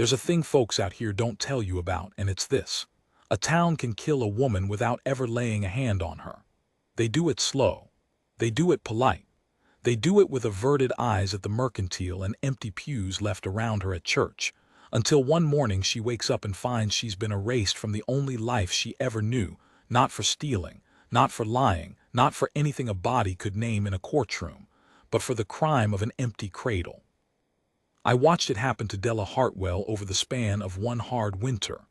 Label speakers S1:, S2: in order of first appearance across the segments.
S1: There's a thing folks out here don't tell you about, and it's this. A town can kill a woman without ever laying a hand on her. They do it slow. They do it polite. They do it with averted eyes at the mercantile and empty pews left around her at church, until one morning she wakes up and finds she's been erased from the only life she ever knew, not for stealing, not for lying, not for anything a body could name in a courtroom, but for the crime of an empty cradle. I watched it happen to Della Hartwell over the span of one hard winter.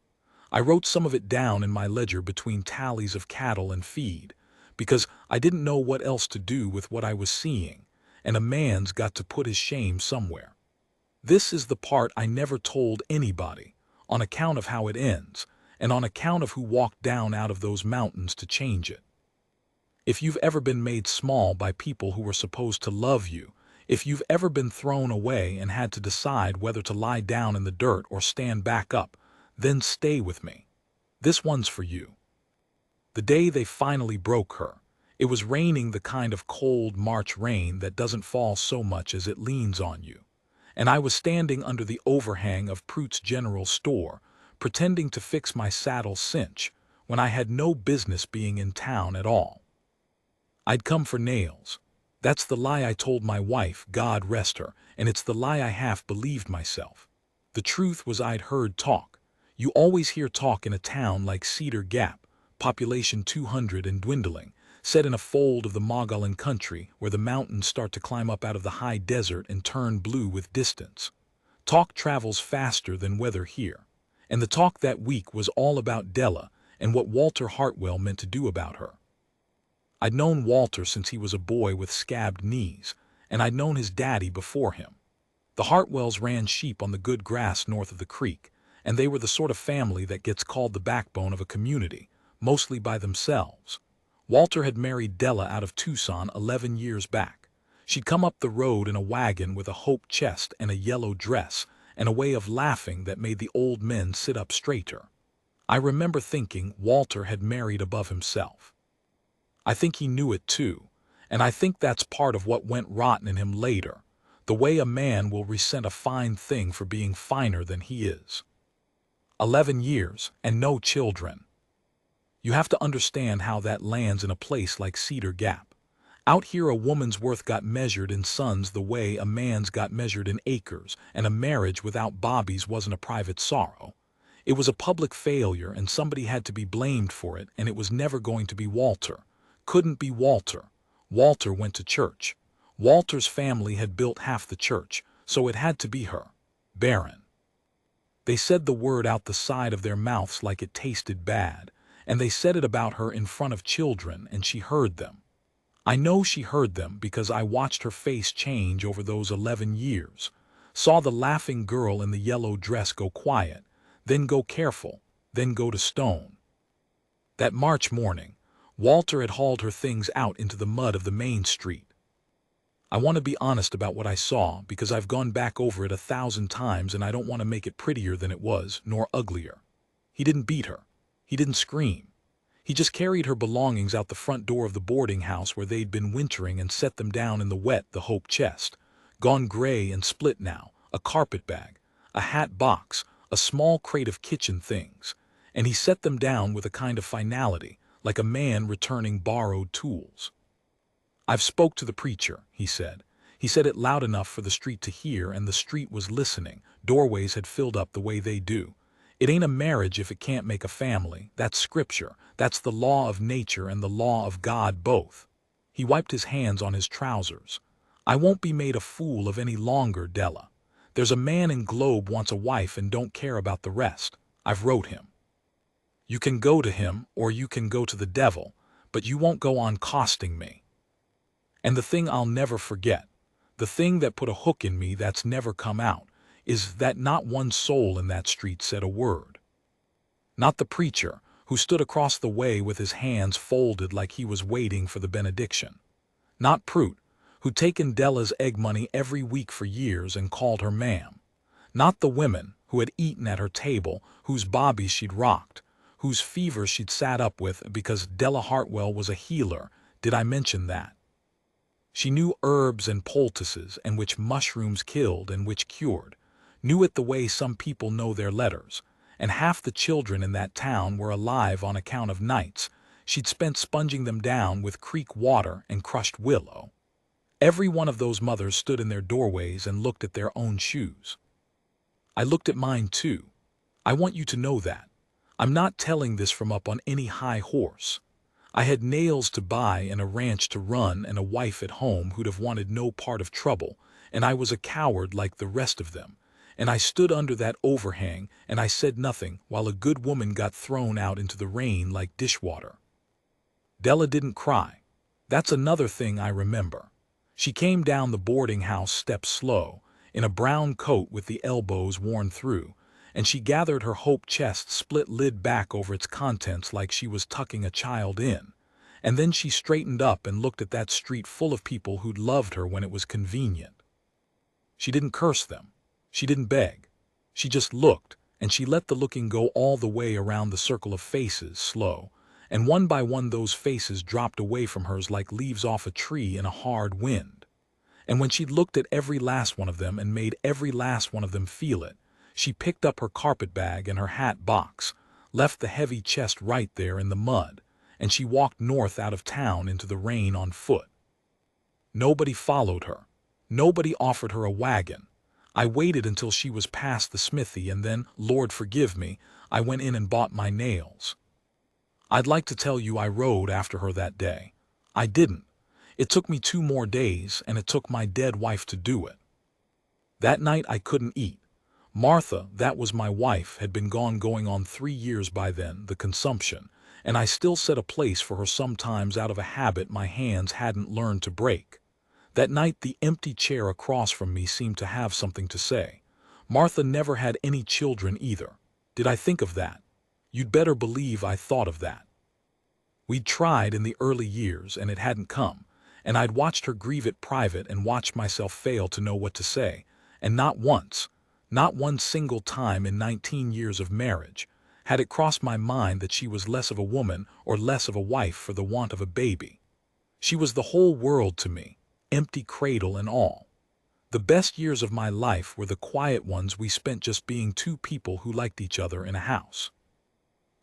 S1: I wrote some of it down in my ledger between tallies of cattle and feed, because I didn't know what else to do with what I was seeing, and a man's got to put his shame somewhere. This is the part I never told anybody, on account of how it ends, and on account of who walked down out of those mountains to change it. If you've ever been made small by people who were supposed to love you, if you've ever been thrown away and had to decide whether to lie down in the dirt or stand back up, then stay with me. This one's for you. The day they finally broke her, it was raining, the kind of cold March rain that doesn't fall so much as it leans on you. And I was standing under the overhang of Pruitt's General Store, pretending to fix my saddle cinch, when I had no business being in town at all. I'd come for nails. That's the lie I told my wife, God rest her, and it's the lie I half believed myself. The truth was I'd heard talk. You always hear talk in a town like Cedar Gap, population 200 and dwindling, set in a fold of the Mogollon country where the mountains start to climb up out of the high desert and turn blue with distance. Talk travels faster than weather here, and the talk that week was all about Della and what Walter Hartwell meant to do about her. I'd known Walter since he was a boy with scabbed knees, and I'd known his daddy before him. The Hartwells ran sheep on the good grass north of the creek, and they were the sort of family that gets called the backbone of a community, mostly by themselves. Walter had married Della out of Tucson 11 years back. She'd come up the road in a wagon with a hope chest and a yellow dress, and a way of laughing that made the old men sit up straighter. I remember thinking Walter had married above himself. I think he knew it too, and I think that's part of what went rotten in him later, the way a man will resent a fine thing for being finer than he is. 11 years, and no children. You have to understand how that lands in a place like Cedar Gap. Out here a woman's worth got measured in sons the way a man's got measured in acres, and a marriage without bobbies wasn't a private sorrow. It was a public failure, and somebody had to be blamed for it, and it was never going to be Walter. Couldn't be Walter. Walter went to church. Walter's family had built half the church, so it had to be her. Barren. They said the word out the side of their mouths like it tasted bad, and they said it about her in front of children, and she heard them. I know she heard them because I watched her face change over those 11 years, saw the laughing girl in the yellow dress go quiet, then go careful, then go to stone. That March morning, Walter had hauled her things out into the mud of the main street. I want to be honest about what I saw because I've gone back over it 1,000 times and I don't want to make it prettier than it was, nor uglier. He didn't beat her. He didn't scream. He just carried her belongings out the front door of the boarding house where they'd been wintering and set them down in the wet, the hope chest, gone gray and split now, a carpet bag, a hat box, a small crate of kitchen things, and he set them down with a kind of finality, like a man returning borrowed tools. I've spoke to the preacher, he said. He said it loud enough for the street to hear, and the street was listening. Doorways had filled up the way they do. It ain't a marriage if it can't make a family. That's scripture. That's the law of nature and the law of God both. He wiped his hands on his trousers. I won't be made a fool of any longer, Della. There's a man in Globe wants a wife and don't care about the rest. I've wrote him. You can go to him, or you can go to the devil, but you won't go on costing me. And the thing I'll never forget, the thing that put a hook in me that's never come out, is that not one soul in that street said a word. Not the preacher, who stood across the way with his hands folded like he was waiting for the benediction. Not Pruitt, who'd taken Della's egg money every week for years and called her ma'am. Not the women who had eaten at her table, whose bobbies she'd rocked, whose fever she'd sat up with because Della Hartwell was a healer. Did I mention that? She knew herbs and poultices and which mushrooms killed and which cured. knew it the way some people know their letters, and half the children in that town were alive on account of nights she'd spent sponging them down with creek water and crushed willow. Every one of those mothers stood in their doorways and looked at their own shoes. I looked at mine too. I want you to know that. I'm not telling this from up on any high horse. I had nails to buy and a ranch to run and a wife at home who'd have wanted no part of trouble, and I was a coward like the rest of them. And I stood under that overhang and I said nothing while a good woman got thrown out into the rain like dishwater. Della didn't cry. That's another thing I remember. She came down the boarding house steps slow, in a brown coat with the elbows worn through, and she gathered her hope chest split lid back over its contents like she was tucking a child in. And then she straightened up and looked at that street full of people who'd loved her when it was convenient. She didn't curse them. She didn't beg. She just looked, and she let the looking go all the way around the circle of faces, slow, and one by one those faces dropped away from hers like leaves off a tree in a hard wind. And when she'd looked at every last one of them and made every last one of them feel it, she picked up her carpet bag and her hat box, left the heavy chest right there in the mud, and she walked north out of town into the rain on foot. Nobody followed her. Nobody offered her a wagon. I waited until she was past the smithy and then, Lord forgive me, I went in and bought my nails. I'd like to tell you I rode after her that day. I didn't. It took me 2 more days, and it took my dead wife to do it. That night I couldn't eat. Martha, that was my wife, had been gone going on 3 years by then, the consumption, and I still set a place for her sometimes out of a habit my hands hadn't learned to break. That night the empty chair across from me seemed to have something to say. Martha never had any children either. Did I think of that? You'd better believe I thought of that. We'd tried in the early years and it hadn't come, and I'd watched her grieve it private and watched myself fail to know what to say, and not once, not one single time in 19 years of marriage, had it crossed my mind that she was less of a woman or less of a wife for the want of a baby. She was the whole world to me, empty cradle and all. The best years of my life were the quiet ones we spent just being 2 people who liked each other in a house.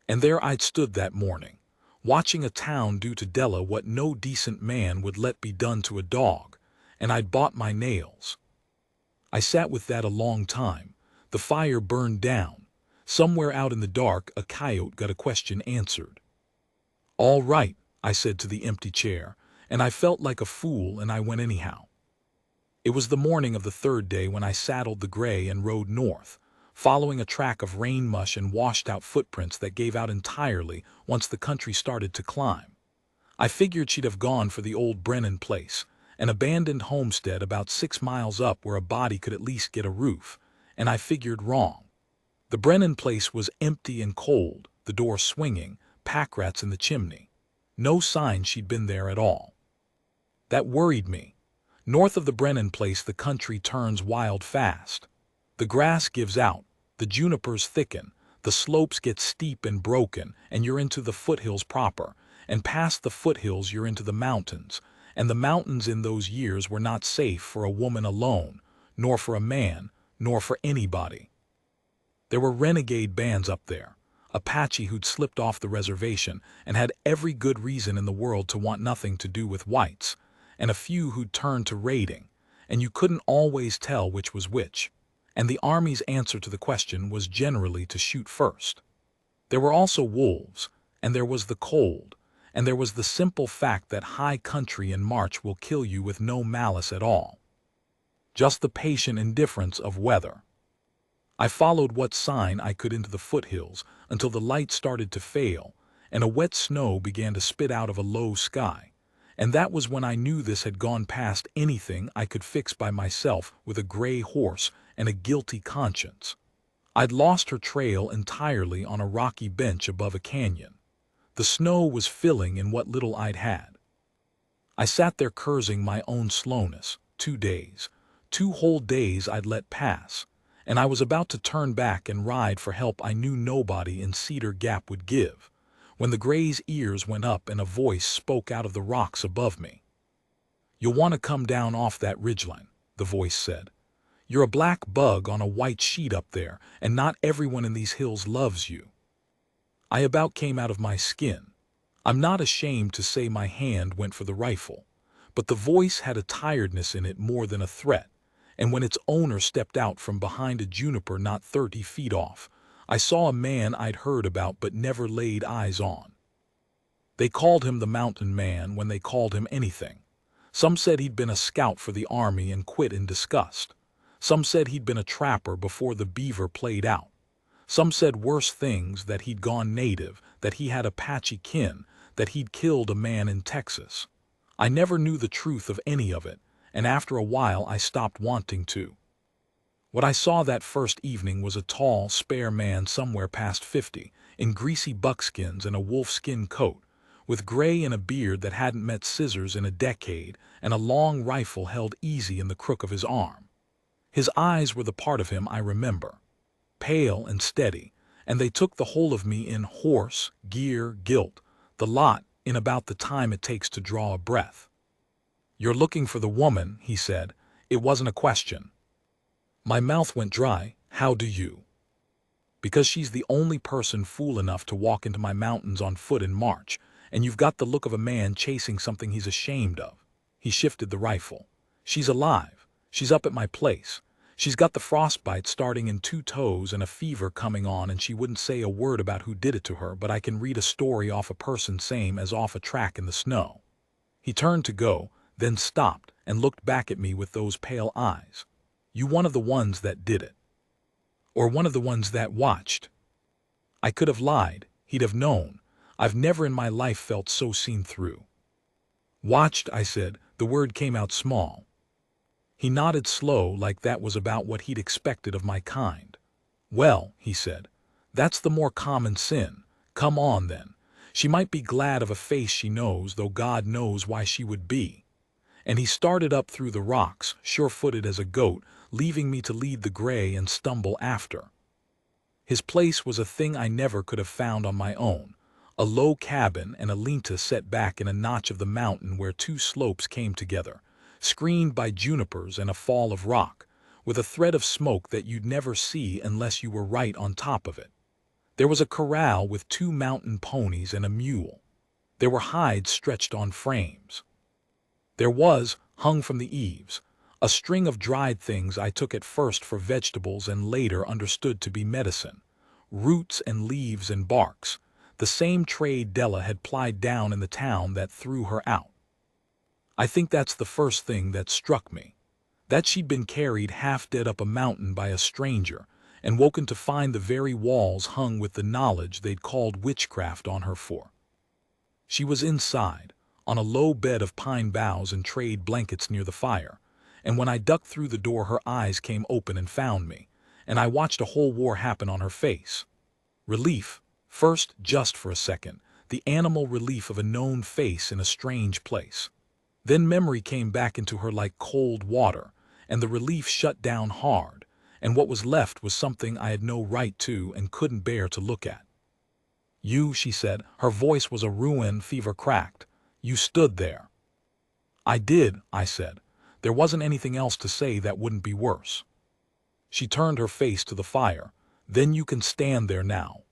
S1: And there I'd stood that morning, watching a town do to Della what no decent man would let be done to a dog, and I'd bought my nails. I sat with that a long time. The fire burned down. Somewhere out in the dark, a coyote got a question answered. "All right," I said to the empty chair, and I felt like a fool and I went anyhow. It was the morning of the 3rd day when I saddled the gray and rode north, following a track of rain mush and washed-out footprints that gave out entirely once the country started to climb. I figured she'd have gone for the old Brennan place, an abandoned homestead about 6 miles up where a body could at least get a roof, and I figured wrong. The Brennan place was empty and cold, the door swinging, pack rats in the chimney. No sign she'd been there at all. That worried me. North of the Brennan place the country turns wild fast. The grass gives out, the junipers thicken, the slopes get steep and broken, and you're into the foothills proper, and past the foothills you're into the mountains, and the mountains in those years were not safe for a woman alone, nor for a man, nor for anybody. There were renegade bands up there, Apache who'd slipped off the reservation and had every good reason in the world to want nothing to do with whites, and a few who'd turned to raiding, and you couldn't always tell which was which. And the Army's answer to the question was generally to shoot first. There were also wolves, and there was the cold, and there was the simple fact that high country in March will kill you with no malice at all. Just the patient indifference of weather. I followed what sign I could into the foothills until the light started to fail, and a wet snow began to spit out of a low sky, and that was when I knew this had gone past anything I could fix by myself with a gray horse and a guilty conscience. I'd lost her trail entirely on a rocky bench above a canyon. The snow was filling in what little I'd had. I sat there cursing my own slowness. 2 days, 2 whole days I'd let pass, and I was about to turn back and ride for help I knew nobody in Cedar Gap would give, when the gray's ears went up and a voice spoke out of the rocks above me. "You'll want to come down off that ridgeline," the voice said. You're a black bug on a white sheet up there, and not everyone in these hills loves you. I about came out of my skin. I'm not ashamed to say my hand went for the rifle, but the voice had a tiredness in it more than a threat, and when its owner stepped out from behind a juniper not 30 feet off, I saw a man I'd heard about but never laid eyes on. They called him the Mountain Man when they called him anything. Some said he'd been a scout for the army and quit in disgust. Some said he'd been a trapper before the beaver played out. Some said worse things, that he'd gone native, that he had Apache kin, that he'd killed a man in Texas. I never knew the truth of any of it, and after a while I stopped wanting to. What I saw that first evening was a tall, spare man somewhere past 50, in greasy buckskins and a wolfskin coat, with gray and a beard that hadn't met scissors in a decade, and a long rifle held easy in the crook of his arm. His eyes were the part of him I remember, pale and steady, and they took the whole of me in: horse, gear, guilt, the lot, in about the time it takes to draw a breath. "You're looking for the woman," he said. It wasn't a question. My mouth went dry. "How do you?" "Because she's the only person fool enough to walk into my mountains on foot in March, and you've got the look of a man chasing something he's ashamed of." He shifted the rifle. "She's alive. She's up at my place. She's got the frostbite starting in 2 toes and a fever coming on, and she wouldn't say a word about who did it to her, but I can read a story off a person same as off a track in the snow." He turned to go, then stopped and looked back at me with those pale eyes. "You one of the ones that did it? Or one of the ones that watched?" I could have lied. He'd have known. I've never in my life felt so seen through. "Watched," I said. The word came out small. He nodded slow, like that was about what he'd expected of my kind. "Well," he said, "that's the more common sin. Come on, then. She might be glad of a face she knows, though God knows why she would be." And he started up through the rocks, sure-footed as a goat, leaving me to lead the gray and stumble after. His place was a thing I never could have found on my own, a low cabin and a linta set back in a notch of the mountain where 2 slopes came together, screened by junipers and a fall of rock, with a thread of smoke that you'd never see unless you were right on top of it. There was a corral with 2 mountain ponies and a mule. There were hides stretched on frames. There was, hung from the eaves, a string of dried things I took at first for vegetables and later understood to be medicine, roots and leaves and barks, the same trade Della had plied down in the town that threw her out. I think that's the first thing that struck me, that she'd been carried half dead up a mountain by a stranger and woken to find the very walls hung with the knowledge they'd called witchcraft on her for. She was inside, on a low bed of pine boughs and trade blankets near the fire, and when I ducked through the door her eyes came open and found me, and I watched a whole war happen on her face. Relief, first, just for a second, the animal relief of a known face in a strange place. Then memory came back into her like cold water, and the relief shut down hard, and what was left was something I had no right to and couldn't bear to look at. "You," she said, her voice was a ruin fever cracked. "You stood there." "I did," I said. There wasn't anything else to say that wouldn't be worse. She turned her face to the fire. "Then you can stand there now."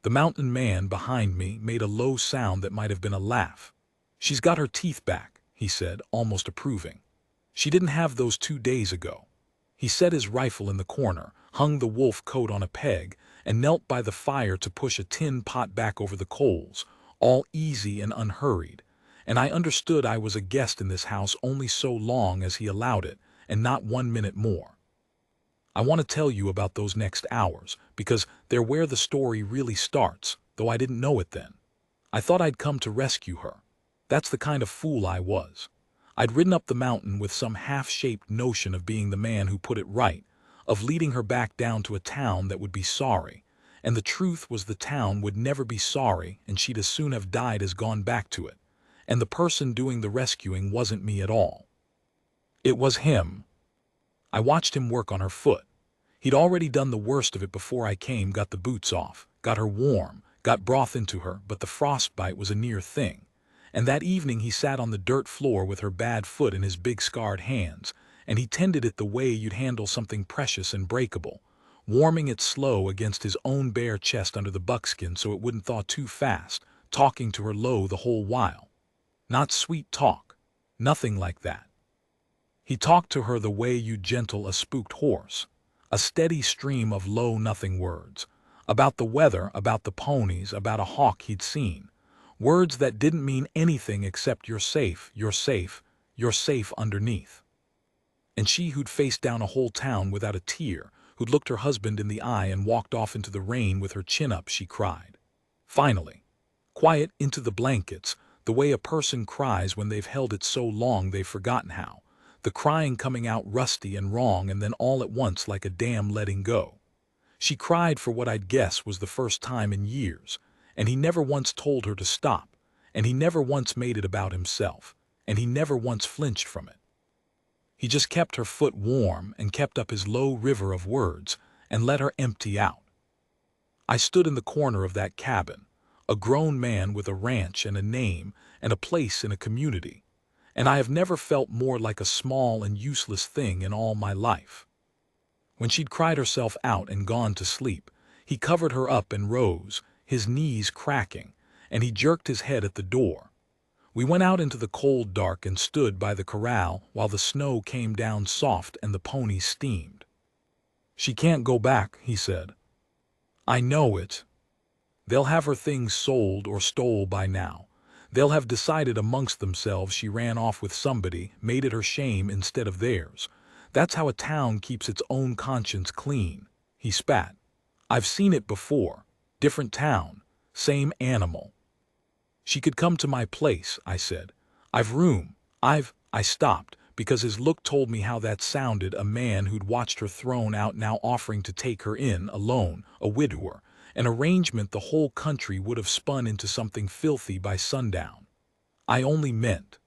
S1: The mountain man behind me made a low sound that might have been a laugh. "She's got her teeth back," he said, almost approving. "She didn't have those 2 days ago." He set his rifle in the corner, hung the wolf coat on a peg, and knelt by the fire to push a tin pot back over the coals, all easy and unhurried, and I understood I was a guest in this house only so long as he allowed it, and not 1 minute more. "I want to tell you about those next hours, because they're where the story really starts, though I didn't know it then. I thought I'd come to rescue her. That's the kind of fool I was. I'd ridden up the mountain with some half-shaped notion of being the man who put it right, of leading her back down to a town that would be sorry, and the truth was the town would never be sorry and she'd as soon have died as gone back to it, and the person doing the rescuing wasn't me at all. It was him. I watched him work on her foot. He'd already done the worst of it before I came, got the boots off, got her warm, got broth into her, but the frostbite was a near thing. And that evening he sat on the dirt floor with her bad foot in his big scarred hands, and he tended it the way you'd handle something precious and breakable, warming it slow against his own bare chest under the buckskin so it wouldn't thaw too fast, talking to her low the whole while. Not sweet talk. Nothing like that. He talked to her the way you'd gentle a spooked horse, a steady stream of low nothing words, about the weather, about the ponies, about a hawk he'd seen, words that didn't mean anything except you're safe, you're safe, you're safe underneath. And she who'd faced down a whole town without a tear, who'd looked her husband in the eye and walked off into the rain with her chin up, she cried. Finally. Quiet into the blankets, the way a person cries when they've held it so long they've forgotten how, the crying coming out rusty and wrong and then all at once like a dam letting go. She cried for what I'd guess was the first time in years, and he never once told her to stop, and he never once made it about himself, and he never once flinched from it. He just kept her foot warm and kept up his low river of words and let her empty out. I stood in the corner of that cabin, a grown man with a ranch and a name and a place in a community, and I have never felt more like a small and useless thing in all my life. When she'd cried herself out and gone to sleep, he covered her up and rose, his knees cracking, and he jerked his head at the door. We went out into the cold dark and stood by the corral while the snow came down soft and the ponies steamed. "She can't go back," he said. "I know it. They'll have her things sold or stole by now. They'll have decided amongst themselves she ran off with somebody, made it her shame instead of theirs. That's how a town keeps its own conscience clean." He spat. "I've seen it before. Different town. Same animal." "She could come to my place," I said. "I've room. I stopped, because his look told me how that sounded, a man who'd watched her thrown out now offering to take her in, alone, a widower, an arrangement the whole country would have spun into something filthy by sundown. "I only meant—"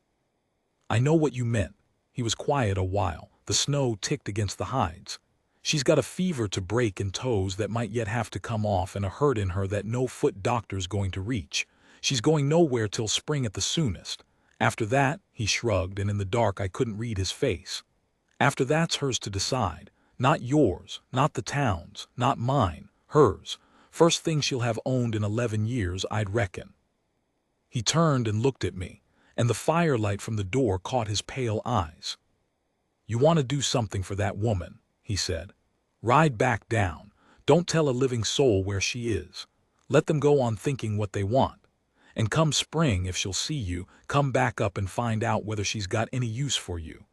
S1: "I know what you meant." He was quiet a while. The snow ticked against the hides. "She's got a fever to break in toes that might yet have to come off and a hurt in her that no foot doctor's going to reach. She's going nowhere till spring at the soonest. After that," he shrugged, and in the dark I couldn't read his face. "After that's hers to decide. Not yours, not the town's, not mine, hers. First thing she'll have owned in 11 years, I'd reckon." He turned and looked at me, and the firelight from the door caught his pale eyes. "You want to do something for that woman," he said. "Ride back down. Don't tell a living soul where she is. Let them go on thinking what they want. And come spring, if she'll see you, come back up and find out whether she's got any use for you.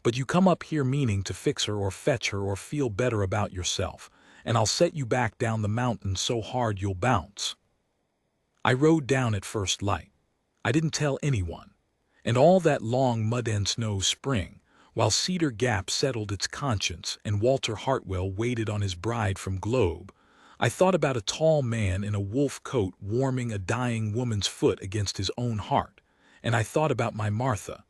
S1: But you come up here meaning to fix her or fetch her or feel better about yourself, and I'll set you back down the mountain so hard you'll bounce." I rode down at first light. I didn't tell anyone. And all that long mud and snow spring, while Cedar Gap settled its conscience and Walter Hartwell waited on his bride from Globe, I thought about a tall man in a wolf coat warming a dying woman's foot against his own heart, and I thought about my Martha.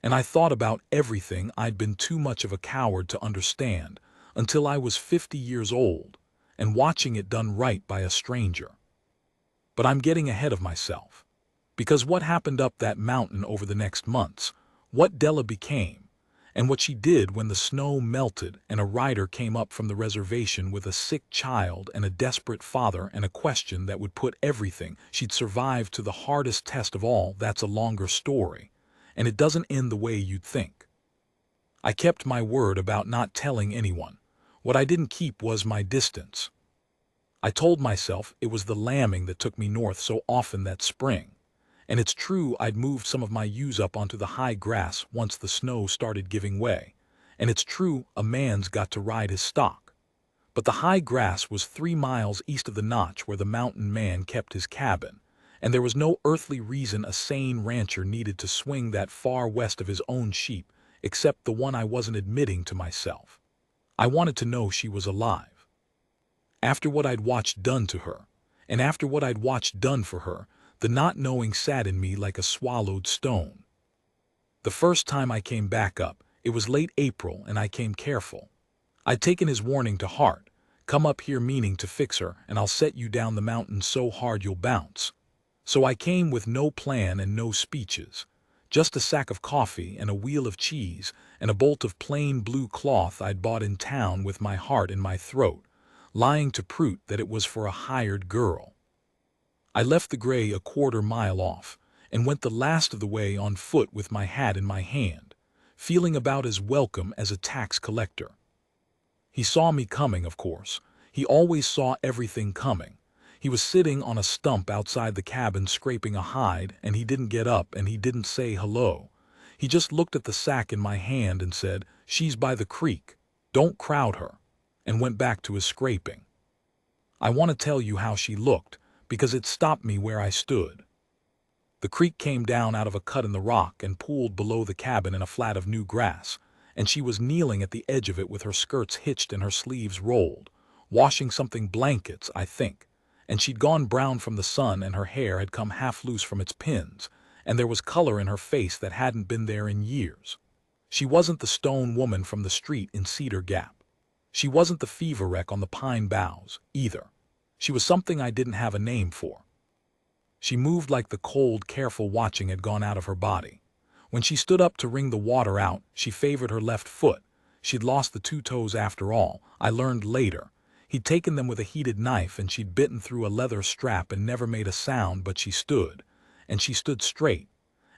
S1: And I thought about everything I'd been too much of a coward to understand until I was 50 years old, and watching it done right by a stranger. But I'm getting ahead of myself. Because what happened up that mountain over the next months, what Della became, and what she did when the snow melted and a rider came up from the reservation with a sick child and a desperate father and a question that would put everything she'd survived to the hardest test of all, that's a longer story, and it doesn't end the way you'd think. I kept my word about not telling anyone. What I didn't keep was my distance. I told myself it was the lambing that took me north so often that spring. And it's true I'd moved some of my ewes up onto the high grass once the snow started giving way. And it's true a man's got to ride his stock. But the high grass was 3 miles east of the notch where the mountain man kept his cabin, and there was no earthly reason a sane rancher needed to swing that far west of his own sheep, except the one I wasn't admitting to myself. I wanted to know she was alive. After what I'd watched done to her, and after what I'd watched done for her, the not knowing sat in me like a swallowed stone. The first time I came back up, it was late April, and I came careful. I'd taken his warning to heart. Come up here meaning to fix her, and I'll set you down the mountain so hard you'll bounce. So I came with no plan and no speeches, Just a sack of coffee and a wheel of cheese and a bolt of plain blue cloth I'd bought in town with my heart in my throat, lying to Prout that it was for a hired girl. I left the gray a quarter-mile off and went the last of the way on foot with my hat in my hand, feeling about as welcome as a tax collector. He saw me coming, of course. He always saw everything coming. He was sitting on a stump outside the cabin scraping a hide, and he didn't get up and he didn't say hello. He just looked at the sack in my hand and said, "She's by the creek. Don't crowd her," and went back to his scraping. I want to tell you how she looked, because it stopped me where I stood. The creek came down out of a cut in the rock and pooled below the cabin in a flat of new grass, and she was kneeling at the edge of it with her skirts hitched and her sleeves rolled, washing something blankets, I think, and she'd gone brown from the sun and her hair had come half loose from its pins, and there was color in her face that hadn't been there in years. She wasn't the stone woman from the street in Cedar Gap. She wasn't the fever wreck on the pine boughs, either. She was something I didn't have a name for. She moved like the cold, careful watching had gone out of her body. When she stood up to wring the water out, she favored her left foot. She'd lost the 2 toes after all, I learned later. He'd taken them with a heated knife and she'd bitten through a leather strap and never made a sound, but she stood. And she stood straight.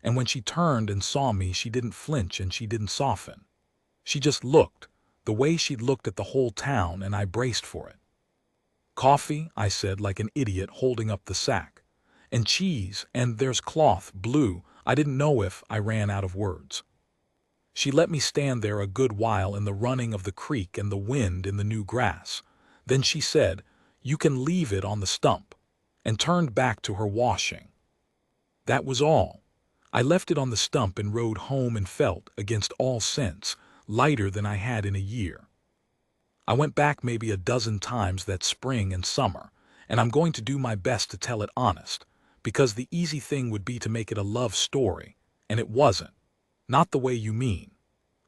S1: And when she turned and saw me, she didn't flinch and she didn't soften. She just looked, the way she'd looked at the whole town, and I braced for it. "Coffee," I said like an idiot, holding up the sack. "And cheese, and there's cloth, blue." I didn't know if I ran out of words. She let me stand there a good while in the running of the creek and the wind in the new grass. Then she said, "You can leave it on the stump," and turned back to her washing. That was all. I left it on the stump and rode home and felt, against all sense, lighter than I had in a year. I went back maybe a dozen times that spring and summer, and I'm going to do my best to tell it honest, because the easy thing would be to make it a love story, and it wasn't. Not the way you mean.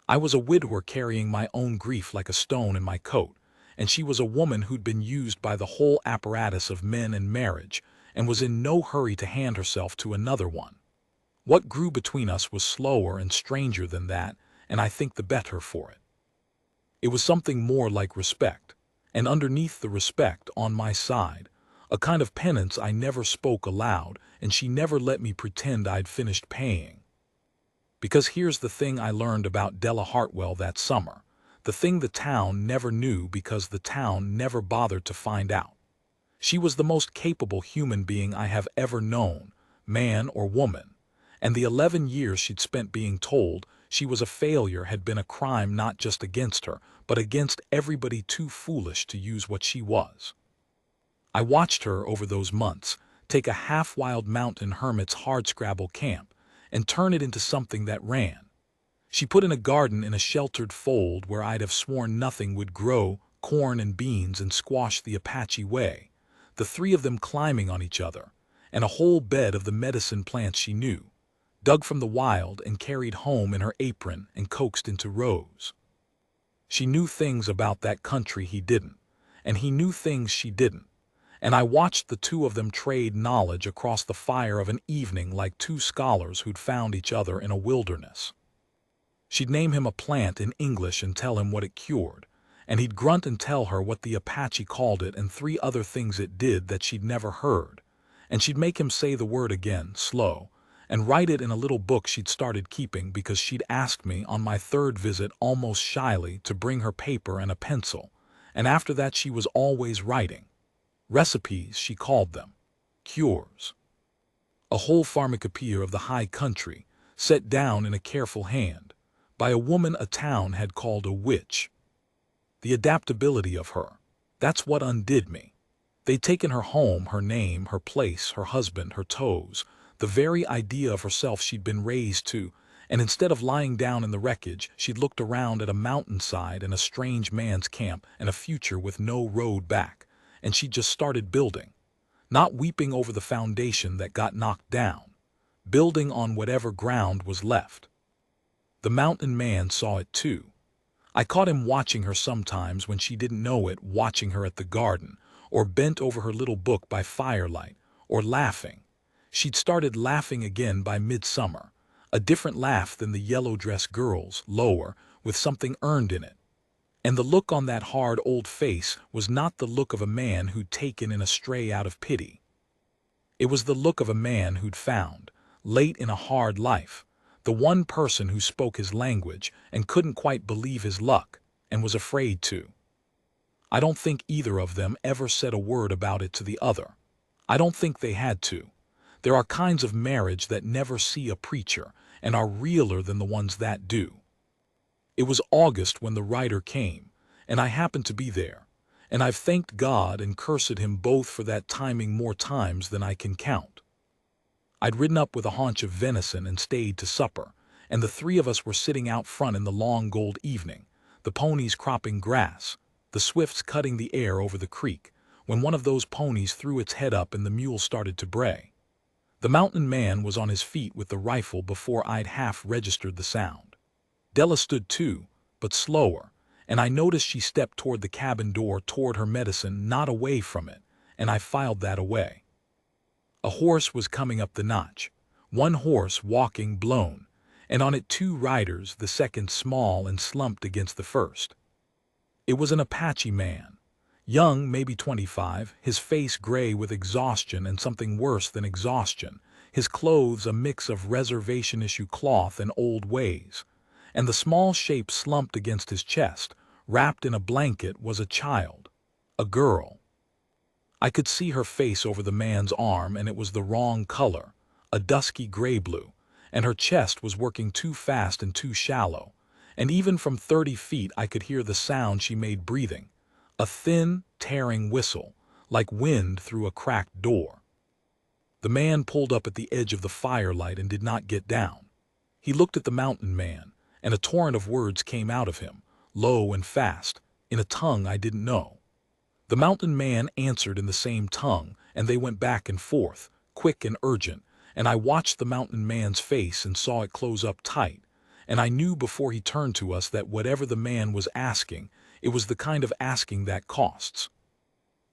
S1: I was a widower carrying my own grief like a stone in my coat, and she was a woman who'd been used by the whole apparatus of men and marriage, and was in no hurry to hand herself to another one. What grew between us was slower and stranger than that, and I think the better for it. It was something more like respect, and underneath the respect, on my side, a kind of penance I never spoke aloud, and she never let me pretend I'd finished paying. Because here's the thing I learned about Della Hartwell that summer, the thing the town never knew because the town never bothered to find out. She was the most capable human being I have ever known, man or woman, and the 11 years she'd spent being told she was a failure had been a crime not just against her, but against everybody too foolish to use what she was. I watched her over those months take a half-wild mountain hermit's hardscrabble camp and turn it into something that ran. She put in a garden in a sheltered fold where I'd have sworn nothing would grow, corn and beans and squash the Apache way, the 3 of them climbing on each other, and a whole bed of the medicine plants she knew, dug from the wild and carried home in her apron and coaxed into rows. She knew things about that country he didn't, and he knew things she didn't, and I watched the 2 of them trade knowledge across the fire of an evening like 2 scholars who'd found each other in a wilderness. She'd name him a plant in English and tell him what it cured, and he'd grunt and tell her what the Apache called it and 3 other things it did that she'd never heard, and she'd make him say the word again, slow, and write it in a little book she'd started keeping because she'd asked me on my 3rd visit almost shyly to bring her paper and a pencil, and after that she was always writing. Recipes, she called them. Cures. A whole pharmacopoeia of the high country, set down in a careful hand, by a woman a town had called a witch. The adaptability of her, that's what undid me. They'd taken her home, her name, her place, her husband, her toes, the very idea of herself she'd been raised to, and instead of lying down in the wreckage, she'd looked around at a mountainside and a strange man's camp and a future with no road back, and she'd just started building, not weeping over the foundation that got knocked down, building on whatever ground was left. The mountain man saw it too. I caught him watching her sometimes when she didn't know it, watching her at the garden, or bent over her little book by firelight, or laughing. She'd started laughing again by midsummer. A different laugh than the yellow-dressed girl's, lower, with something earned in it. And the look on that hard old face was not the look of a man who'd taken in a stray out of pity. It was the look of a man who'd found, late in a hard life, the one person who spoke his language and couldn't quite believe his luck, and was afraid to. I don't think either of them ever said a word about it to the other. I don't think they had to. There are kinds of marriage that never see a preacher and are realer than the ones that do. It was August when the writer came, and I happened to be there, and I've thanked God and cursed him both for that timing more times than I can count. I'd ridden up with a haunch of venison and stayed to supper, and the three of us were sitting out front in the long gold evening, the ponies cropping grass, the swifts cutting the air over the creek, when one of those ponies threw its head up and the mule started to bray. The mountain man was on his feet with the rifle before I'd half registered the sound. Della stood too, but slower, and I noticed she stepped toward the cabin door toward her medicine, not away from it, and I filed that away. A horse was coming up the notch, one horse walking blown, and on it two riders, the second small and slumped against the first. It was an Apache man, young, maybe 25, his face gray with exhaustion and something worse than exhaustion, his clothes a mix of reservation-issue cloth and old ways, and the small shape slumped against his chest, wrapped in a blanket, was a child, a girl. I could see her face over the man's arm, and it was the wrong color, a dusky gray-blue, and her chest was working too fast and too shallow, and even from 30 feet I could hear the sound she made breathing, a thin, tearing whistle, like wind through a cracked door. The man pulled up at the edge of the firelight and did not get down. He looked at the mountain man, and a torrent of words came out of him, low and fast, in a tongue I didn't know. The mountain man answered in the same tongue, and they went back and forth, quick and urgent, and I watched the mountain man's face and saw it close up tight, and I knew before he turned to us that whatever the man was asking, it was the kind of asking that costs.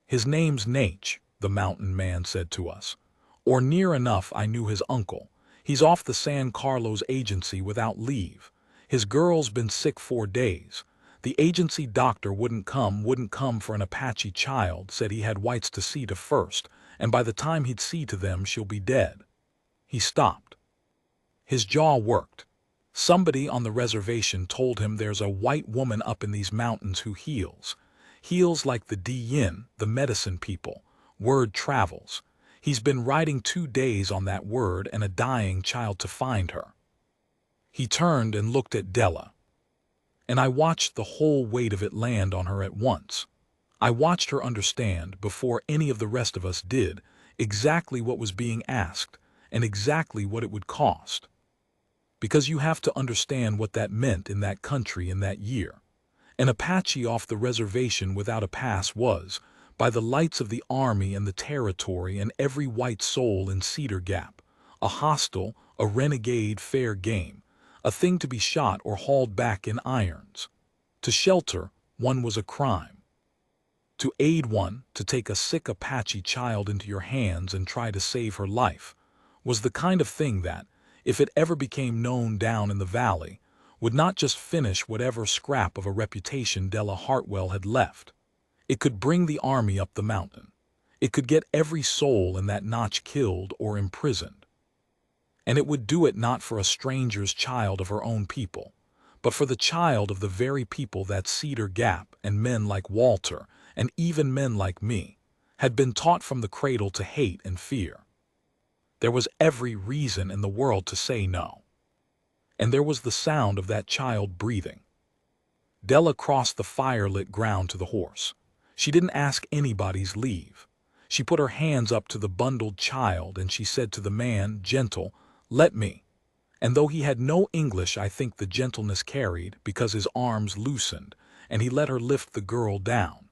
S1: "His name's Nate," the mountain man said to us, or near enough. I knew his uncle. "He's off the San Carlos agency without leave. His girl's been sick 4 days. The agency doctor wouldn't come for an Apache child, said he had whites to see to first, and by the time he'd see to them she'll be dead." He stopped. His jaw worked. "Somebody on the reservation told him there's a white woman up in these mountains who heals. Heals like the Yin, the medicine people. Word travels. He's been riding 2 days on that word and a dying child to find her." He turned and looked at Della, and I watched the whole weight of it land on her at once. I watched her understand, before any of the rest of us did, exactly what was being asked and exactly what it would cost. Because you have to understand what that meant in that country in that year. An Apache off the reservation without a pass was, by the lights of the army and the territory and every white soul in Cedar Gap, a hostile, a renegade fair game, a thing to be shot or hauled back in irons. To shelter one was a crime. To aid one, to take a sick Apache child into your hands and try to save her life, was the kind of thing that, if it ever became known down in the valley, would not just finish whatever scrap of a reputation Della Hartwell had left. It could bring the army up the mountain. It could get every soul in that notch killed or imprisoned. And it would do it not for a stranger's child of her own people, but for the child of the very people that Cedar Gap and men like Walter, and even men like me, had been taught from the cradle to hate and fear. There was every reason in the world to say no. And there was the sound of that child breathing. Della crossed the firelit ground to the horse. She didn't ask anybody's leave. She put her hands up to the bundled child and she said to the man, gentle, "Let me." And though he had no English, I think the gentleness carried, because his arms loosened, and he let her lift the girl down.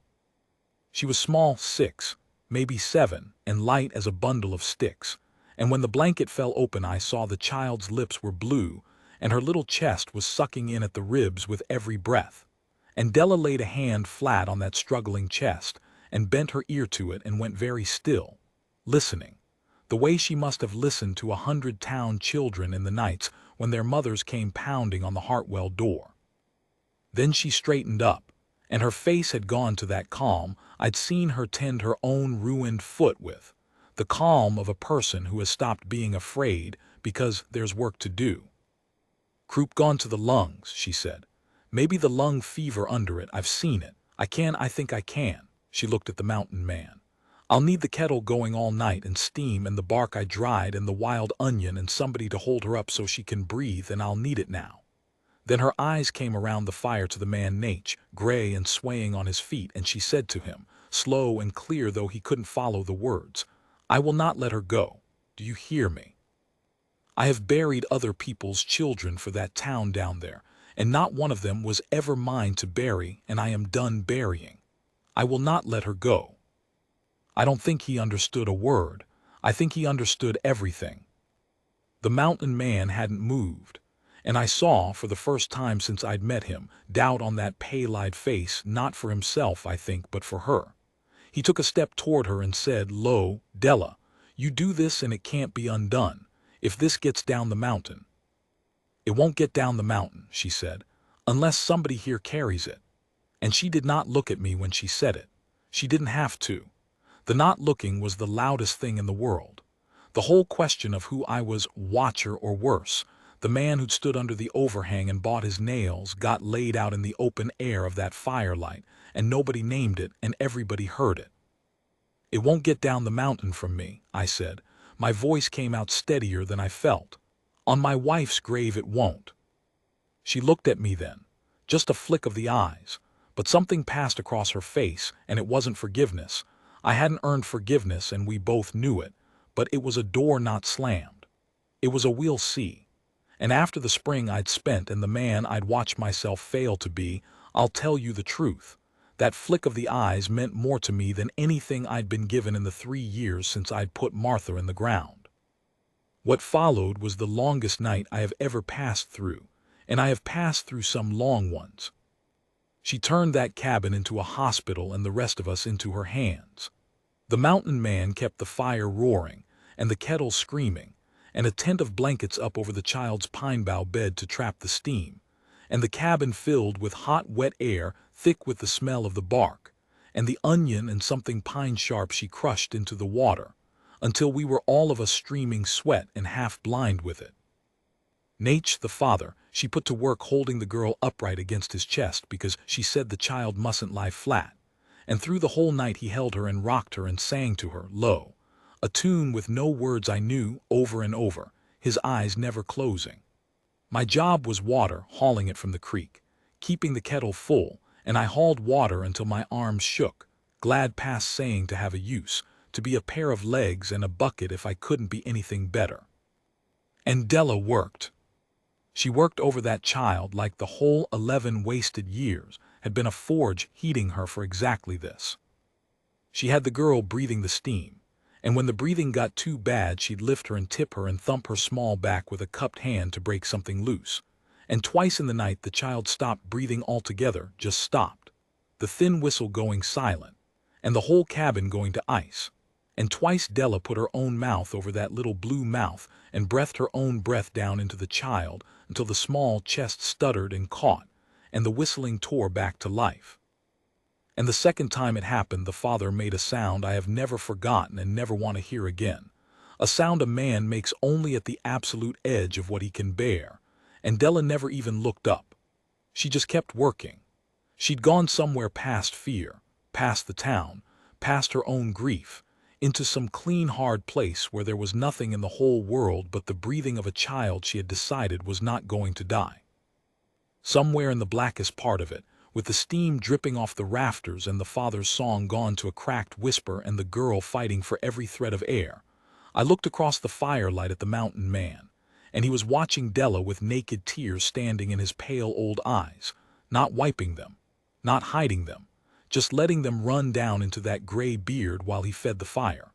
S1: She was small, 6, maybe 7, and light as a bundle of sticks, and when the blanket fell open I saw the child's lips were blue, and her little chest was sucking in at the ribs with every breath. And Della laid a hand flat on that struggling chest, and bent her ear to it and went very still, listening, the way she must have listened to 100 town children in the nights when their mothers came pounding on the Hartwell door. Then she straightened up, and her face had gone to that calm I'd seen her tend her own ruined foot with, the calm of a person who has stopped being afraid because there's work to do. "Croup gone to the lungs," she said. "Maybe the lung fever under it. I've seen it. I think I can." She looked at the mountain man. "I'll need the kettle going all night and steam and the bark I dried and the wild onion and somebody to hold her up so she can breathe, and I'll need it now." Then her eyes came around the fire to the man Nate, gray and swaying on his feet, and she said to him, slow and clear though he couldn't follow the words, "I will not let her go. Do you hear me? I have buried other people's children for that town down there, and not one of them was ever mine to bury, and I am done burying. I will not let her go." I don't think he understood a word. I think he understood everything. The mountain man hadn't moved, and I saw, for the first time since I'd met him, doubt on that pale-eyed face, not for himself, I think, but for her. He took a step toward her and said, low, "Della, you do this and it can't be undone. If this gets down the mountain." "It won't get down the mountain," she said, "unless somebody here carries it." And she did not look at me when she said it. She didn't have to. The not looking was the loudest thing in the world. The whole question of who I was, watcher or worse, the man who'd stood under the overhang and bought his nails, got laid out in the open air of that firelight, and nobody named it and everybody heard it. "It won't get down the mountain from me," I said. My voice came out steadier than I felt. "On my wife's grave it won't." She looked at me then, just a flick of the eyes, but something passed across her face, and it wasn't forgiveness. I hadn't earned forgiveness, and we both knew it, but it was a door not slammed. It was a "we'll see." And after the spring I'd spent and the man I'd watched myself fail to be, I'll tell you the truth. That flick of the eyes meant more to me than anything I'd been given in the 3 years since I'd put Martha in the ground. What followed was the longest night I have ever passed through, and I have passed through some long ones. She turned that cabin into a hospital and the rest of us into her hands. The mountain man kept the fire roaring, and the kettle screaming, and a tent of blankets up over the child's pine bough bed to trap the steam, and the cabin filled with hot, wet air, thick with the smell of the bark, and the onion and something pine sharp she crushed into the water, until we were all of us streaming sweat and half blind with it. Nate, the father, she put to work holding the girl upright against his chest because she said the child mustn't lie flat, and through the whole night he held her and rocked her and sang to her, low, a tune with no words I knew, over and over, his eyes never closing. My job was water, hauling it from the creek, keeping the kettle full, and I hauled water until my arms shook, glad past saying to have a use, to be a pair of legs and a bucket if I couldn't be anything better. And Della worked. She worked over that child like the whole 11 wasted years had been a forge heating her for exactly this. She had the girl breathing the steam, and when the breathing got too bad she'd lift her and tip her and thump her small back with a cupped hand to break something loose. And twice in the night the child stopped breathing altogether, just stopped, the thin whistle going silent, and the whole cabin going to ice. And twice Della put her own mouth over that little blue mouth and breathed her own breath down into the child until the small chest stuttered and caught, and the whistling tore back to life. And the second time it happened, the father made a sound I have never forgotten and never want to hear again, a sound a man makes only at the absolute edge of what he can bear, and Della never even looked up. She just kept working. She'd gone somewhere past fear, past the town, past her own grief, into some clean, hard place where there was nothing in the whole world but the breathing of a child she had decided was not going to die. Somewhere in the blackest part of it, with the steam dripping off the rafters and the father's song gone to a cracked whisper and the girl fighting for every thread of air, I looked across the firelight at the mountain man, and he was watching Della with naked tears standing in his pale old eyes, not wiping them, not hiding them, just letting them run down into that gray beard while he fed the fire.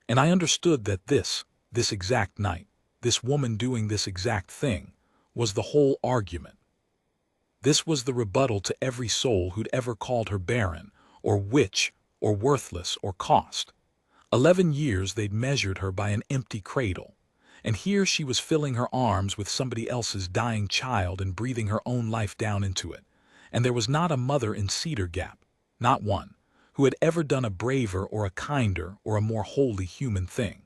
S1: And I understood that this exact night, this woman doing this exact thing, was the whole argument. This was the rebuttal to every soul who'd ever called her barren, or witch, or worthless, or cost. 11 years they'd measured her by an empty cradle, And here she was filling her arms with somebody else's dying child and breathing her own life down into it. And there was not a mother in Cedar Gap, not one, who had ever done a braver or a kinder or a more wholly human thing.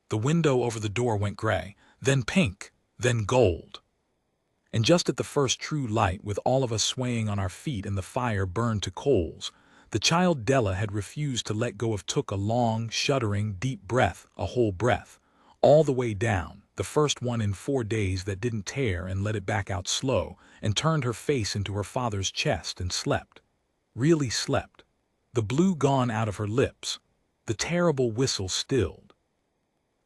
S1: The window over the door went gray, then pink, then gold. And just at the first true light, with all of us swaying on our feet and the fire burned to coals, the child Della had refused to let go of took a long, shuddering, deep breath, a whole breath, all the way down, the first one in 4 days that didn't tear, and let it back out slow, and turned her face into her father's chest and slept. Really slept. The blue gone out of her lips. The terrible whistle stilled.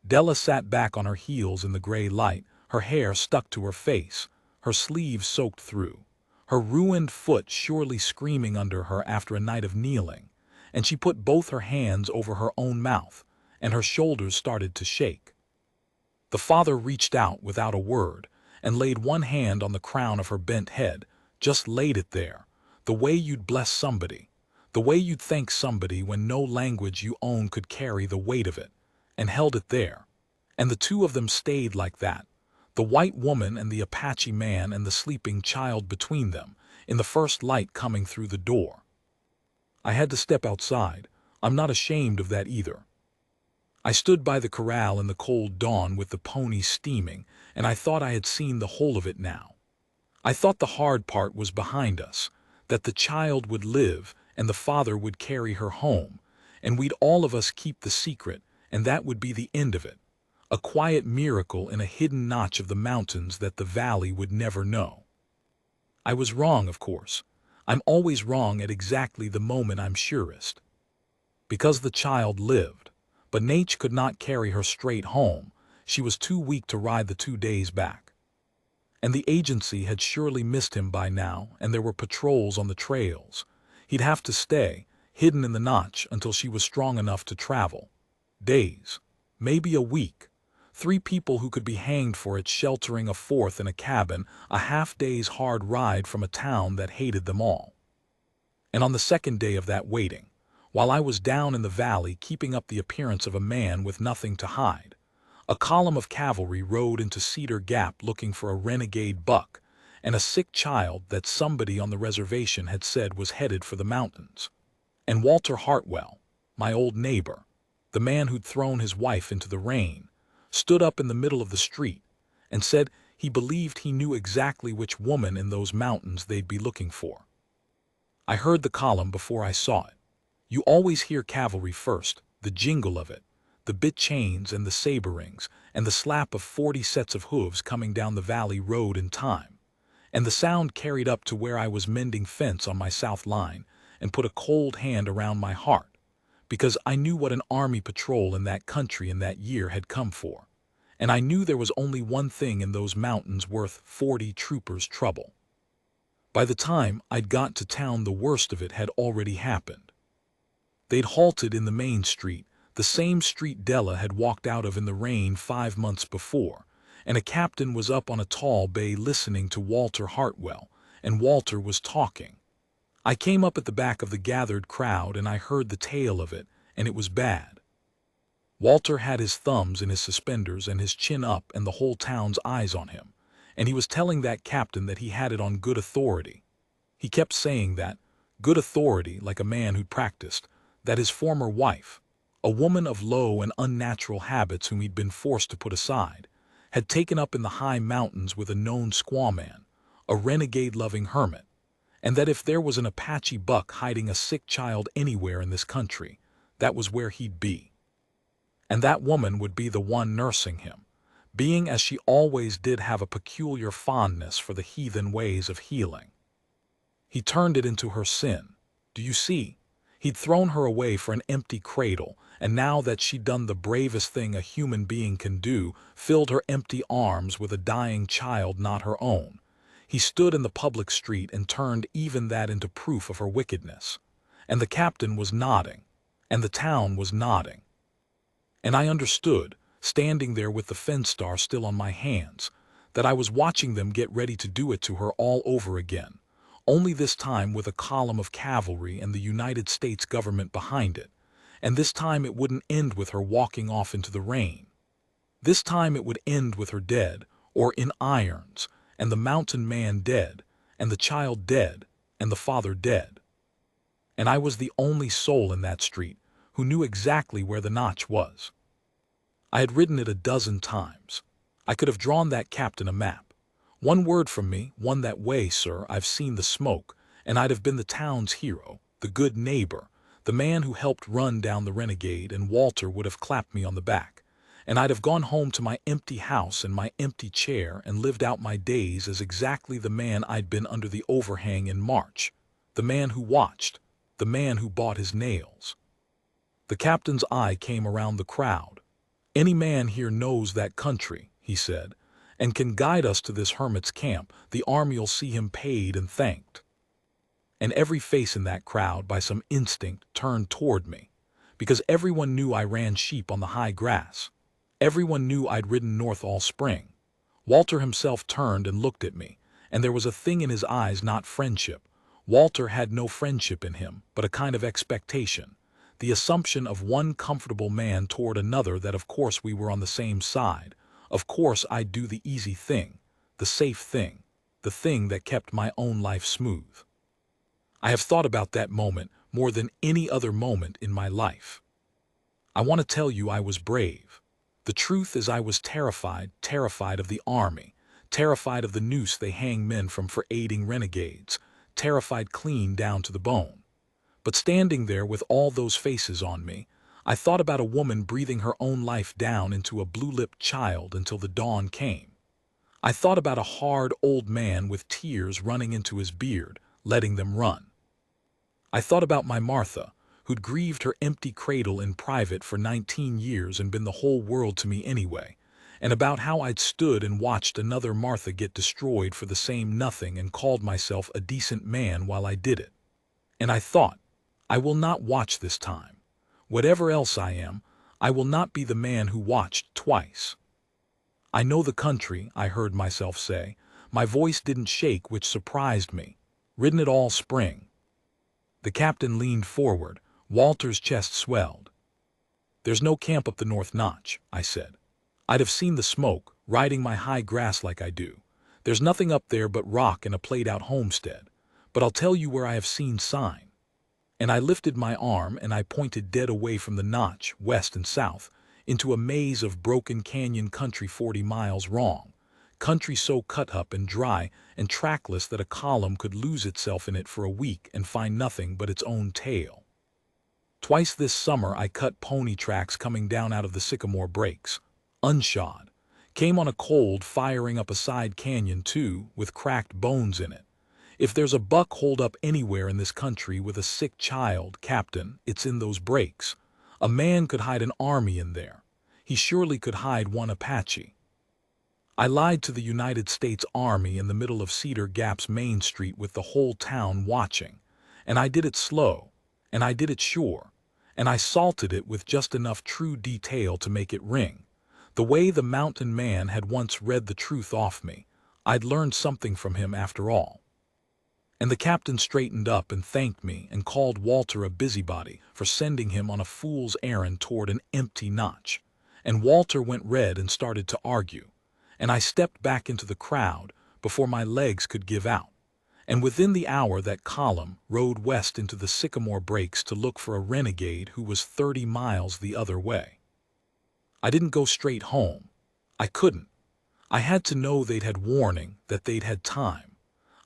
S1: Della sat back on her heels in the gray light, her hair stuck to her face, her sleeves soaked through, her ruined foot surely screaming under her after a night of kneeling, and she put both her hands over her own mouth, and her shoulders started to shake. The father reached out without a word and laid one hand on the crown of her bent head, just laid it there, the way you'd bless somebody, the way you'd thank somebody when no language you own could carry the weight of it, and held it there. And the two of them stayed like that, the white woman and the Apache man and the sleeping child between them, in the first light coming through the door. I had to step outside. I'm not ashamed of that either. I stood by the corral in the cold dawn with the pony steaming, and I thought I had seen the whole of it now. I thought the hard part was behind us, that the child would live and the father would carry her home, and we'd all of us keep the secret, and that would be the end of it. A quiet miracle in a hidden notch of the mountains that the valley would never know. I was wrong, of course. I'm always wrong at exactly the moment I'm surest. Because the child lived, but Nate could not carry her straight home. She was too weak to ride the 2 days back. And the agency had surely missed him by now, and there were patrols on the trails. He'd have to stay, hidden in the notch, until she was strong enough to travel. Days, maybe a week. 3 people who could be hanged for it, sheltering a 4th in a cabin, a half-day's hard ride from a town that hated them all. And on the 2nd day of that waiting, while I was down in the valley keeping up the appearance of a man with nothing to hide, a column of cavalry rode into Cedar Gap looking for a renegade buck and a sick child that somebody on the reservation had said was headed for the mountains. And Walter Hartwell, my old neighbor, the man who'd thrown his wife into the rain, stood up in the middle of the street and said he believed he knew exactly which woman in those mountains they'd be looking for. I heard the column before I saw it. You always hear cavalry first, the jingle of it, the bit chains and the saber rings, and the slap of 40 sets of hooves coming down the valley road in time. And the sound carried up to where I was mending fence on my south line and put a cold hand around my heart, because I knew what an army patrol in that country in that year had come for. And I knew there was only one thing in those mountains worth 40 troopers' trouble. By the time I'd got to town, the worst of it had already happened. They'd halted in the main street, the same street Della had walked out of in the rain 5 months before, and a captain was up on a tall bay listening to Walter Hartwell, and Walter was talking. I came up at the back of the gathered crowd and I heard the tale of it, and it was bad. Walter had his thumbs in his suspenders and his chin up and the whole town's eyes on him, and he was telling that captain that he had it on good authority. He kept saying that, good authority, like a man who'd practiced, that his former wife, a woman of low and unnatural habits whom he'd been forced to put aside, had taken up in the high mountains with a known squaw man, a renegade-loving hermit, and that if there was an Apache buck hiding a sick child anywhere in this country, that was where he'd be. And that woman would be the one nursing him, being as she always did have a peculiar fondness for the heathen ways of healing. He turned it into her sin. Do you see? He'd thrown her away for an empty cradle, and now that she'd done the bravest thing a human being can do, filled her empty arms with a dying child not her own, he stood in the public street and turned even that into proof of her wickedness. And the captain was nodding, and the town was nodding. And I understood, standing there with the fence-star still on my hands, that I was watching them get ready to do it to her all over again, only this time with a column of cavalry and the United States government behind it, and this time it wouldn't end with her walking off into the rain. This time it would end with her dead, or in irons, and the mountain man dead, and the child dead, and the father dead. And I was the only soul in that street who knew exactly where the notch was. I had ridden it a dozen times. I could have drawn that captain a map. One word from me, one that way, sir, I've seen the smoke, and I'd have been the town's hero, the good neighbor, the man who helped run down the renegade, and Walter would have clapped me on the back. And I'd have gone home to my empty house and my empty chair and lived out my days as exactly the man I'd been under the overhang in March, the man who watched, the man who bought his nails. The captain's eye came around the crowd. Any man here knows that country, he said, and can guide us to this hermit's camp. The army'll see him paid and thanked. And every face in that crowd, by some instinct, turned toward me, because everyone knew I ran sheep on the high grass. Everyone knew I'd ridden north all spring. Walter himself turned and looked at me, and there was a thing in his eyes, not friendship. Walter had no friendship in him, but a kind of expectation, the assumption of one comfortable man toward another that of course we were on the same side. Of course I'd do the easy thing, the safe thing, the thing that kept my own life smooth. I have thought about that moment more than any other moment in my life. I want to tell you I was brave. The truth is I was terrified of the army, terrified of the noose they hang men from for aiding renegades, terrified clean down to the bone. But standing there with all those faces on me, I thought about a woman breathing her own life down into a blue-lipped child until the dawn came. I thought about a hard old man with tears running into his beard, letting them run. I thought about my Martha, who'd grieved her empty cradle in private for 19 years and been the whole world to me anyway, and about how I'd stood and watched another Martha get destroyed for the same nothing and called myself a decent man while I did it. And I thought, I will not watch this time. Whatever else I am, I will not be the man who watched twice. I know the country, I heard myself say. My voice didn't shake, which surprised me. Ridden it all spring. The captain leaned forward. Walter's chest swelled. There's no camp up the North Notch, I said. I'd have seen the smoke, riding my high grass like I do. There's nothing up there but rock and a played-out homestead. But I'll tell you where I have seen sign. And I lifted my arm and I pointed dead away from the notch, west and south, into a maze of broken canyon country 40 miles long, country so cut up and dry and trackless that a column could lose itself in it for a week and find nothing but its own tail. Twice this summer I cut pony tracks coming down out of the sycamore breaks, unshod, came on a cold firing up a side canyon too, with cracked bones in it. If there's a buck holed up anywhere in this country with a sick child, Captain, it's in those breaks. A man could hide an army in there. He surely could hide one Apache. I lied to the United States Army in the middle of Cedar Gap's Main Street with the whole town watching. And I did it slow, and I did it sure, and I salted it with just enough true detail to make it ring. The way the mountain man had once read the truth off me, I'd learned something from him after all. And the captain straightened up and thanked me and called Walter a busybody for sending him on a fool's errand toward an empty notch. And Walter went red and started to argue. And I stepped back into the crowd before my legs could give out. And within the hour that column rode west into the sycamore breaks to look for a renegade who was 30 miles the other way. I didn't go straight home. I couldn't. I had to know they'd had warning, that they'd had time.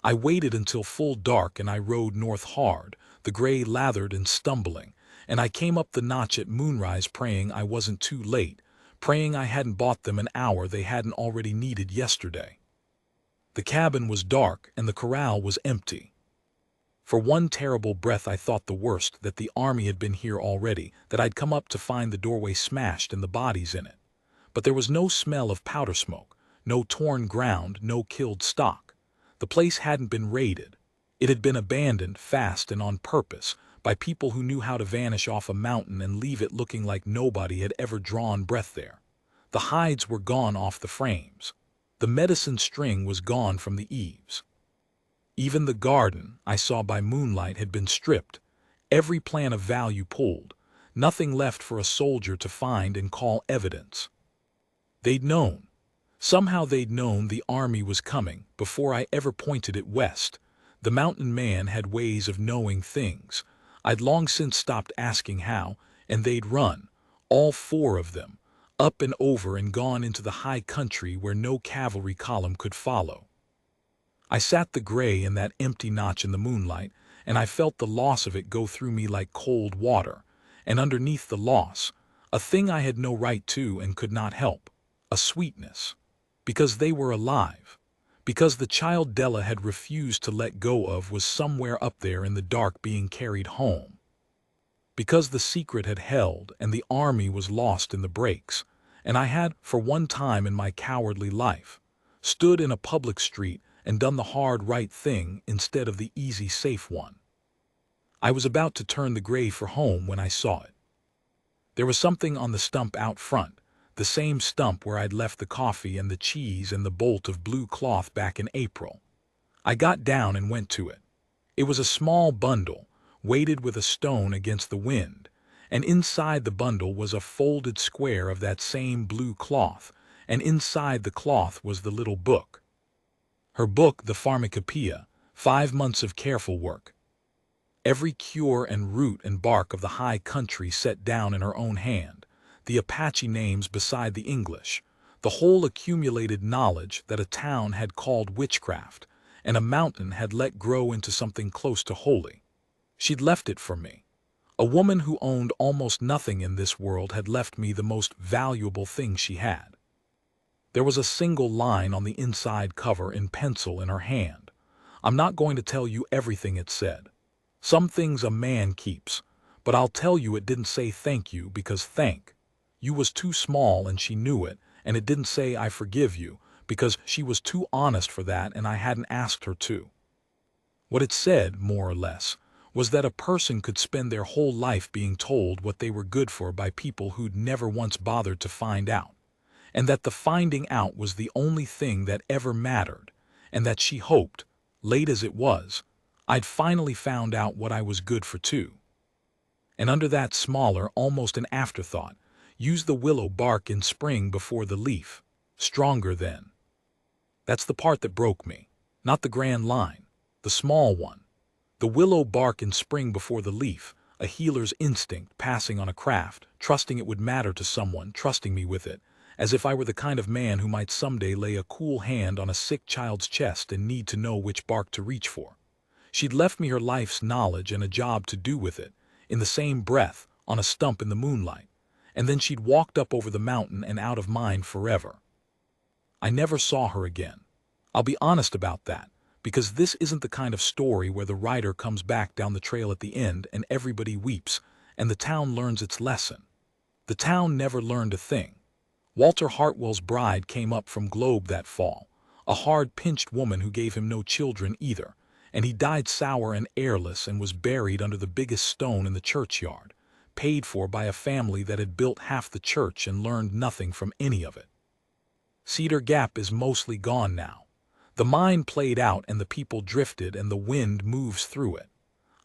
S1: I waited until full dark and I rode north hard, the gray lathered and stumbling, and I came up the notch at moonrise praying I wasn't too late, praying I hadn't bought them an hour they hadn't already needed yesterday. The cabin was dark and the corral was empty. For one terrible breath I thought the worst, that the army had been here already, that I'd come up to find the doorway smashed and the bodies in it. But there was no smell of powder smoke, no torn ground, no killed stock. The place hadn't been raided. It had been abandoned fast and on purpose by people who knew how to vanish off a mountain and leave it looking like nobody had ever drawn breath there. The hides were gone off the frames. The medicine string was gone from the eaves. Even the garden, I saw by moonlight, had been stripped, every plant of value pulled, nothing left for a soldier to find and call evidence. They'd known. Somehow they'd known the army was coming before I ever pointed it west. The mountain man had ways of knowing things. I'd long since stopped asking how, and they'd run, all four of them, up and over and gone into the high country where no cavalry column could follow. I sat the gray in that empty notch in the moonlight, and I felt the loss of it go through me like cold water, and underneath the loss, a thing I had no right to and could not help, a sweetness. Because they were alive. Because the child Della had refused to let go of was somewhere up there in the dark being carried home. Because the secret had held and the army was lost in the breaks, and I had, for one time in my cowardly life, stood in a public street and done the hard right thing instead of the easy safe one. I was about to turn the gray for home when I saw it. There was something on the stump out front, the same stump where I'd left the coffee and the cheese and the bolt of blue cloth back in April. I got down and went to it. It was a small bundle, weighted with a stone against the wind, and inside the bundle was a folded square of that same blue cloth, and inside the cloth was the little book. Her book, the Pharmacopoeia, 5 months of careful work. Every cure and root and bark of the high country set down in her own hand, the Apache names beside the English, the whole accumulated knowledge that a town had called witchcraft, and a mountain had let grow into something close to holy. She'd left it for me. A woman who owned almost nothing in this world had left me the most valuable thing she had. There was a single line on the inside cover in pencil in her hand. I'm not going to tell you everything it said. Some things a man keeps, but I'll tell you it didn't say thank you because thank you was too small and she knew it, and it didn't say I forgive you because she was too honest for that and I hadn't asked her to. What it said, more or less, was that a person could spend their whole life being told what they were good for by people who'd never once bothered to find out, and that the finding out was the only thing that ever mattered, and that she hoped, late as it was, I'd finally found out what I was good for too. And under that smaller, almost an afterthought, use the willow bark in spring before the leaf, stronger then. That's the part that broke me, not the grand line, the small one. The willow bark in spring before the leaf, a healer's instinct passing on a craft, trusting it would matter to someone, trusting me with it, as if I were the kind of man who might someday lay a cool hand on a sick child's chest and need to know which bark to reach for. She'd left me her life's knowledge and a job to do with it, in the same breath, on a stump in the moonlight, and then she'd walked up over the mountain and out of mind forever. I never saw her again. I'll be honest about that, because this isn't the kind of story where the writer comes back down the trail at the end and everybody weeps, and the town learns its lesson. The town never learned a thing. Walter Hartwell's bride came up from Globe that fall, a hard, pinched woman who gave him no children either, and he died sour and airless and was buried under the biggest stone in the churchyard, paid for by a family that had built half the church and learned nothing from any of it. Cedar Gap is mostly gone now. The mine played out and the people drifted and the wind moves through it.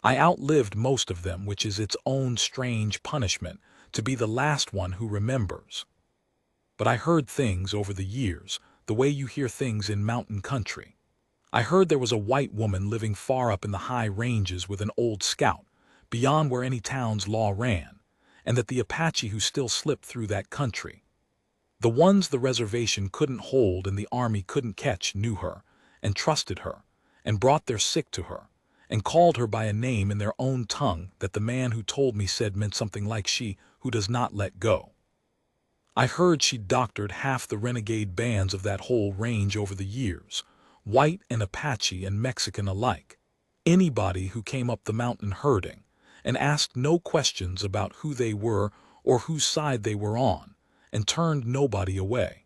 S1: I outlived most of them, which is its own strange punishment, to be the last one who remembers. But I heard things over the years, the way you hear things in mountain country. I heard there was a white woman living far up in the high ranges with an old scout, beyond where any town's law ran, and that the Apache who still slipped through that country, the ones the reservation couldn't hold and the army couldn't catch, knew her, and trusted her, and brought their sick to her, and called her by a name in their own tongue that the man who told me said meant something like she who does not let go. I heard she'd doctored half the renegade bands of that whole range over the years, white and Apache and Mexican alike, anybody who came up the mountain herding, and asked no questions about who they were or whose side they were on, and turned nobody away.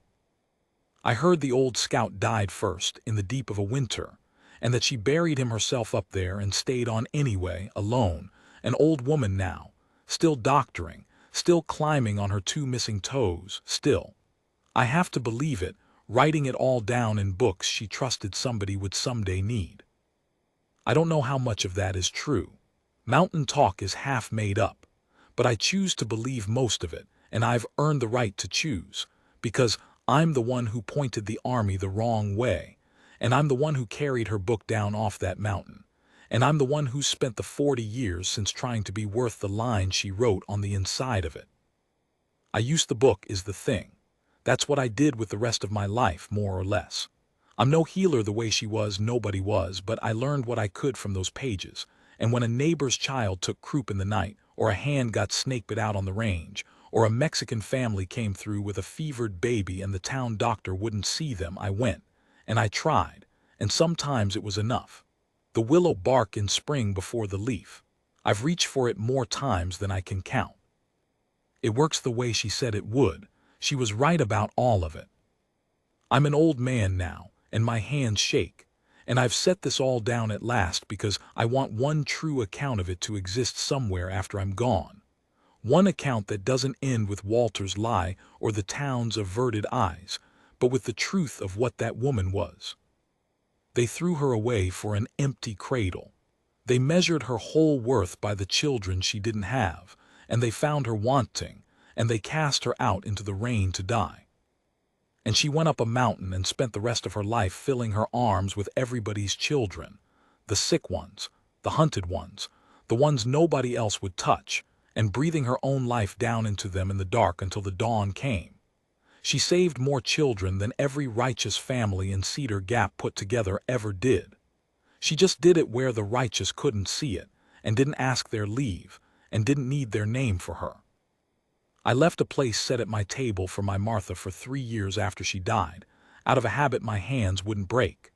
S1: I heard the old scout died first in the deep of a winter, and that she buried him herself up there and stayed on anyway, alone, an old woman now, still doctoring, still climbing on her 2 missing toes, still, I have to believe it, writing it all down in books she trusted somebody would someday need. I don't know how much of that is true. Mountain talk is half made up, but I choose to believe most of it, and I've earned the right to choose, because I'm the one who pointed the army the wrong way, and I'm the one who carried her book down off that mountain, and I'm the one who spent the 40 years since trying to be worth the line she wrote on the inside of it. I used the book is the thing. That's what I did with the rest of my life, more or less. I'm no healer the way she was, nobody was, but I learned what I could from those pages, and when a neighbor's child took croup in the night, or a hand got snakebit out on the range, or a Mexican family came through with a fevered baby and the town doctor wouldn't see them, I went, and I tried, and sometimes it was enough. The willow bark in spring before the leaf. I've reached for it more times than I can count. It works the way she said it would. She was right about all of it. I'm an old man now, and my hands shake, and I've set this all down at last because I want one true account of it to exist somewhere after I'm gone. One account that doesn't end with Walter's lie or the town's averted eyes, but with the truth of what that woman was. They threw her away for an empty cradle. They measured her whole worth by the children she didn't have, and they found her wanting, and they cast her out into the rain to die. And she went up a mountain and spent the rest of her life filling her arms with everybody's children, the sick ones, the hunted ones, the ones nobody else would touch, and breathing her own life down into them in the dark until the dawn came. She saved more children than every righteous family in Cedar Gap put together ever did. She just did it where the righteous couldn't see it, and didn't ask their leave, and didn't need their name for her. I left a place set at my table for my Martha for 3 years after she died, out of a habit my hands wouldn't break.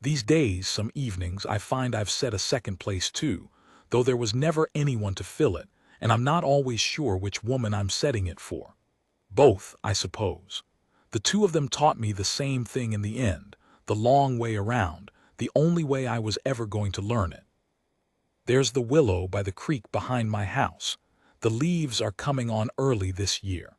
S1: These days, some evenings, I find I've set a second place too, though there was never anyone to fill it, and I'm not always sure which woman I'm setting it for. Both, I suppose. The two of them taught me the same thing in the end, the long way around, the only way I was ever going to learn it. There's the willow by the creek behind my house. The leaves are coming on early this year.